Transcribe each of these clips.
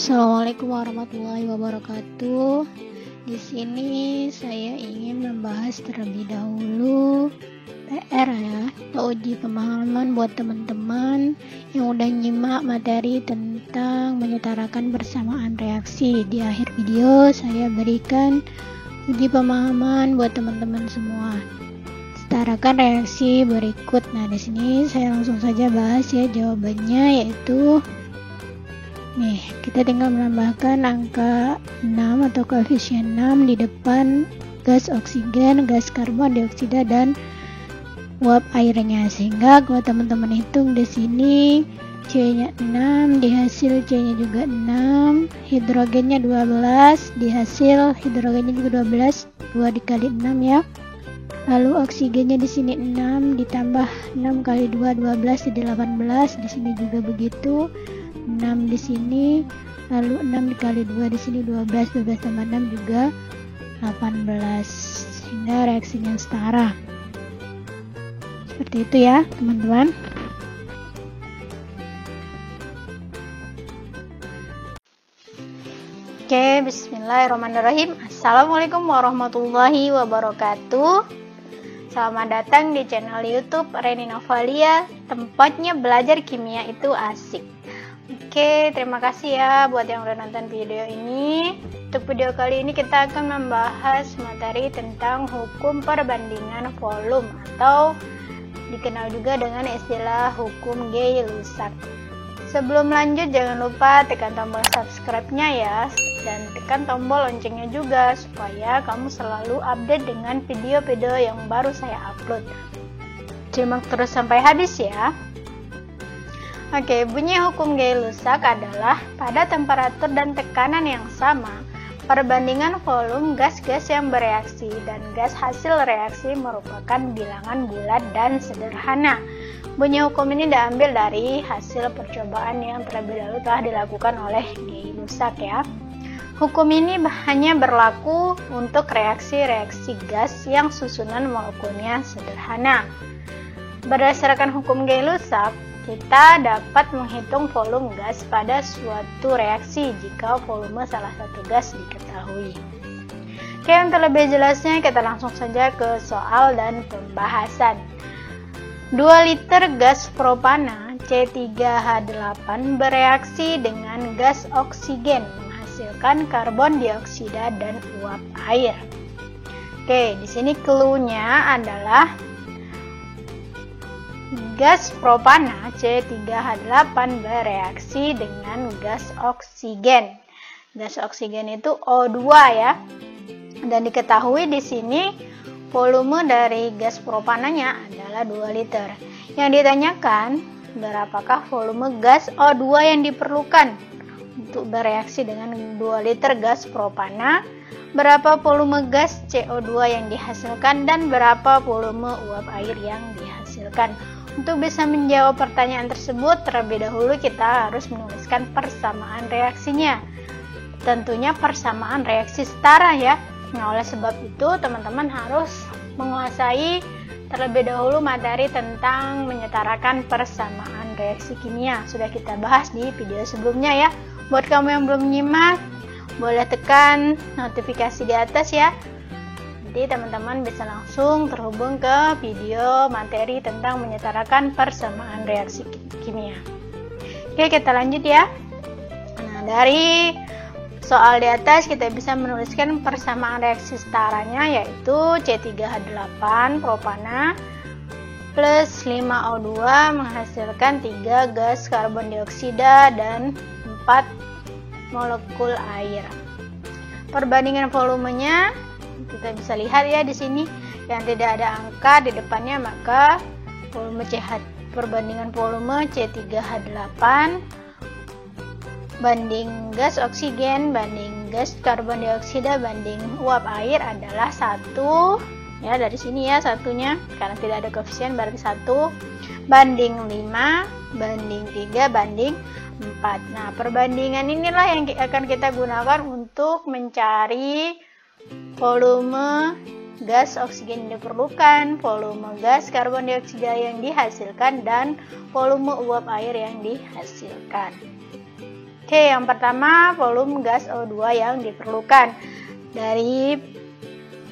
Assalamualaikum warahmatullahi wabarakatuh. Di sini saya ingin membahas terlebih dahulu PR ya, atau uji pemahaman buat teman-teman yang udah nyimak materi tentang menyetarakan persamaan reaksi. Di akhir video saya berikan uji pemahaman buat teman-teman semua. Setarakan reaksi berikut. Nah, di sini saya langsung saja bahas ya jawabannya, yaitu nih, kita tinggal menambahkan angka 6 atau koefisien 6 di depan gas oksigen, gas karbon dioksida, dan uap airnya. Sehingga kalau teman-teman hitung di sini C-nya 6, di hasil C-nya juga 6, hidrogennya 12, di hasil hidrogennya juga 12, 2 dikali 6 ya. Lalu oksigennya di sini 6 ditambah 6 kali 2 12 jadi 18, di sini juga begitu. 6 di sini, lalu 6 dikali 2 di sini 12 tambah 6 juga 18, sehingga reaksinya setara. Seperti itu ya teman-teman. Oke, bismillahirrahmanirrahim. Assalamualaikum warahmatullahi wabarakatuh. Selamat datang di channel YouTube Reni Novalia, tempatnya belajar kimia itu asik. Oke, terima kasih ya buat yang udah nonton video ini. Untuk video kali ini kita akan membahas materi tentang hukum perbandingan volume atau dikenal juga dengan istilah hukum Gay-Lussac. Sebelum lanjut jangan lupa tekan tombol subscribe-nya ya, dan tekan tombol loncengnya juga supaya kamu selalu update dengan video-video yang baru saya upload. Simak terus sampai habis ya. Oke, bunyi hukum Gay-Lussac adalah pada temperatur dan tekanan yang sama, perbandingan volume gas-gas yang bereaksi dan gas hasil reaksi merupakan bilangan bulat dan sederhana. Bunyi hukum ini diambil dari hasil percobaan yang terlebih dahulu telah dilakukan oleh Gay-Lussac ya. Hukum ini hanya berlaku untuk reaksi-reaksi gas yang susunan molekulnya sederhana. Berdasarkan hukum Gay-Lussac, kita dapat menghitung volume gas pada suatu reaksi jika volume salah satu gas diketahui. Oke, untuk lebih jelasnya kita langsung saja ke soal dan pembahasan. 2 liter gas propana C3H8 bereaksi dengan gas oksigen menghasilkan karbon dioksida dan uap air. Oke, di sini clue-nya adalah gas propana C3H8 bereaksi dengan gas oksigen. Gas oksigen itu O2 ya. Dan diketahui di sini volume dari gas propananya adalah 2 liter. Yang ditanyakan, berapakah volume gas O2 yang diperlukan untuk bereaksi dengan 2 liter gas propana? Berapa volume gas CO2 yang dihasilkan dan berapa volume uap air yang dihasilkan? Untuk bisa menjawab pertanyaan tersebut, terlebih dahulu kita harus menuliskan persamaan reaksinya. Tentunya persamaan reaksi setara ya. Nah, oleh sebab itu teman-teman harus menguasai terlebih dahulu materi tentang menyetarakan persamaan reaksi kimia. Sudah kita bahas di video sebelumnya ya. Buat kamu yang belum menyimak, boleh tekan notifikasi di atas ya. Jadi teman-teman bisa langsung terhubung ke video materi tentang menyetarakan persamaan reaksi kimia. Oke, kita lanjut ya. Nah, dari soal di atas kita bisa menuliskan persamaan reaksi setaranya, yaitu C3H8 propana plus 5O2 menghasilkan 3 gas karbon dioksida dan 4 molekul air. Perbandingan volumenya kita bisa lihat ya di sini, yang tidak ada angka di depannya, maka volume perbandingan volume C3H8 banding gas oksigen banding gas karbon dioksida banding uap air adalah 1 ya. Dari sini ya satunya, karena tidak ada koefisien berarti 1 banding 5 banding 3 banding 4. Nah, perbandingan inilah yang akan kita gunakan untuk mencari volume gas oksigen yang diperlukan, volume gas karbon dioksida yang dihasilkan, dan volume uap air yang dihasilkan. Oke, yang pertama volume gas O2 yang diperlukan. Dari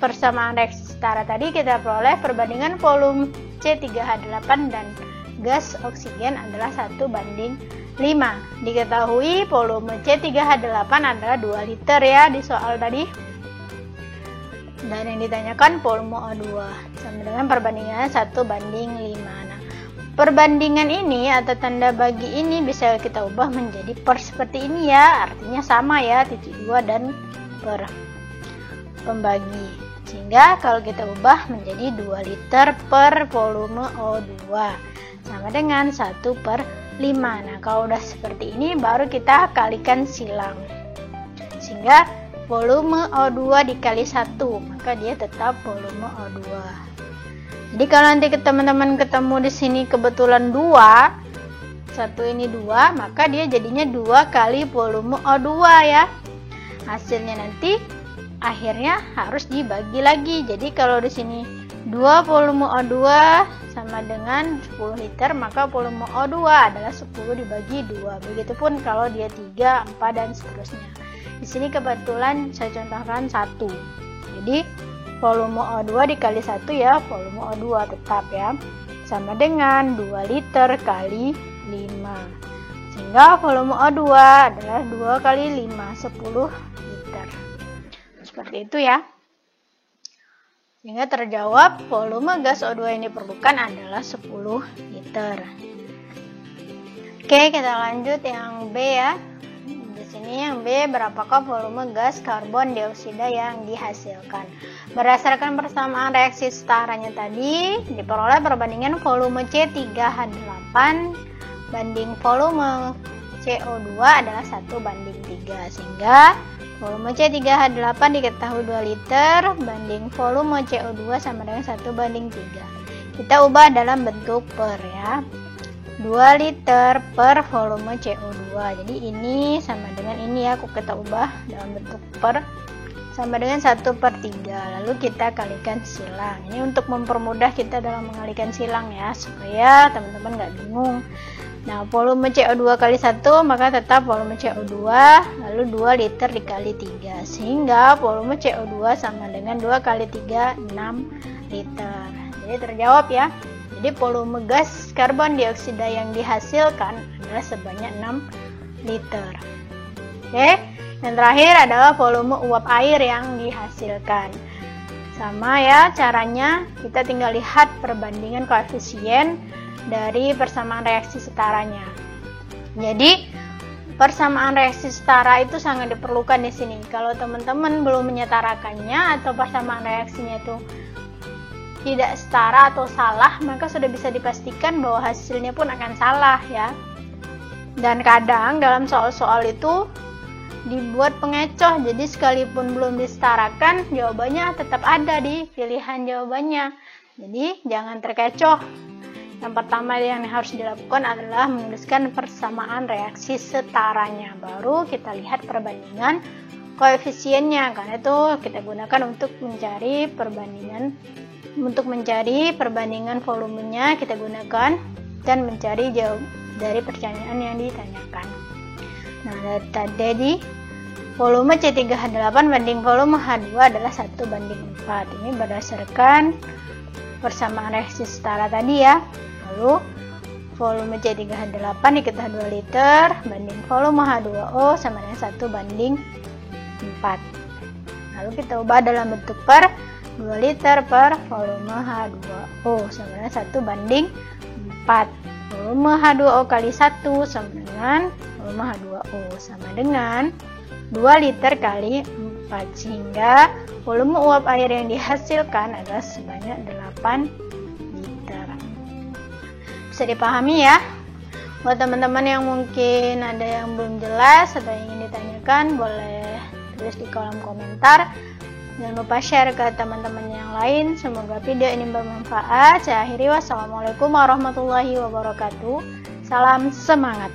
persamaan reaksi setara tadi kita peroleh perbandingan volume C3H8 dan gas oksigen adalah 1:5. Diketahui volume C3H8 adalah 2 liter ya di soal tadi. Dan yang ditanyakan volume O2 sama dengan perbandingannya 1:5. Nah, perbandingan ini atau tanda bagi ini bisa kita ubah menjadi per seperti ini ya. Artinya sama ya, titik 2 dan per pembagi. Sehingga kalau kita ubah menjadi 2 liter per volume O2 sama dengan 1/5. Nah, kalau udah seperti ini baru kita kalikan silang. Sehingga volume O2 dikali 1, maka dia tetap volume O2. Jadi kalau nanti teman-teman ketemu di sini kebetulan 2, satu ini 2, maka dia jadinya 2 kali volume O2 ya. Hasilnya nanti akhirnya harus dibagi lagi. Jadi kalau di sini 2 volume O2 sama dengan 10 liter, maka volume O2 adalah 10 dibagi 2. Begitupun kalau dia 3, 4 dan seterusnya. Di sini kebetulan saya contohkan 1. Jadi volume O2 dikali 1 ya, volume O2 tetap ya. Sama dengan 2 liter kali 5. Sehingga volume O2 adalah 2 kali 5, 10 liter. Seperti itu ya. Sehingga terjawab volume gas O2 yang diperlukan adalah 10 liter. Oke, kita lanjut yang B ya. Di sini yang B, berapakah volume gas karbon dioksida yang dihasilkan? Berdasarkan persamaan reaksi setaranya tadi, diperoleh perbandingan volume C3H8 banding volume CO2 adalah 1:3. Sehingga volume C3H8 diketahui 2 liter banding volume CO2 sama dengan 1:3. Kita ubah dalam bentuk per ya. 2 liter per volume CO2. Jadi ini sama dengan ini ya, kita ubah dalam bentuk per sama dengan 1/3. Lalu kita kalikan silang. Ini untuk mempermudah kita dalam mengalikan silang ya, supaya teman-teman nggak bingung. Nah, volume CO2 kali 1 maka tetap volume CO2, lalu 2 liter dikali 3. Sehingga volume CO2 sama dengan 2 kali 3, 6 liter. Jadi terjawab ya. Jadi volume gas karbon dioksida yang dihasilkan adalah sebanyak 6 liter. Oke, yang terakhir adalah volume uap air yang dihasilkan. Sama ya caranya, kita tinggal lihat perbandingan koefisien dari persamaan reaksi setaranya. Jadi persamaan reaksi setara itu sangat diperlukan di sini. Kalau teman-teman belum menyetarakannya atau persamaan reaksinya itu tidak setara atau salah, maka sudah bisa dipastikan bahwa hasilnya pun akan salah ya. Dan kadang dalam soal-soal itu dibuat pengecoh, jadi sekalipun belum disetarakan, jawabannya tetap ada di pilihan jawabannya. Jadi jangan terkecoh. Yang pertama yang harus dilakukan adalah menuliskan persamaan reaksi setaranya. Baru kita lihat perbandingan koefisiennya, karena itu kita gunakan untuk mencari perbandingan volumenya kita gunakan dan mencari jawab dari pertanyaan yang ditanyakan. Nah, tadi volume C3H8 banding volume H2 adalah 1:4. Ini berdasarkan persamaan reaksi setara tadi ya. Lalu volume C3H8 diketahui 2 liter banding volume H2O sama dengan 1:4. Lalu kita ubah dalam bentuk per 2 liter per volume H2O sama dengan 1:4. Volume H2O kali 1 sama dengan volume H2O sama dengan 2 liter kali 4. Sehingga volume uap air yang dihasilkan adalah sebanyak 8 liter. Bisa dipahami ya? Buat teman-teman yang mungkin ada yang belum jelas atau yang ingin ditanyakan, boleh tulis di kolom komentar. Jangan lupa share ke teman-teman yang lain. Semoga video ini bermanfaat. Saya akhiri, wassalamualaikum warahmatullahi wabarakatuh. Salam semangat.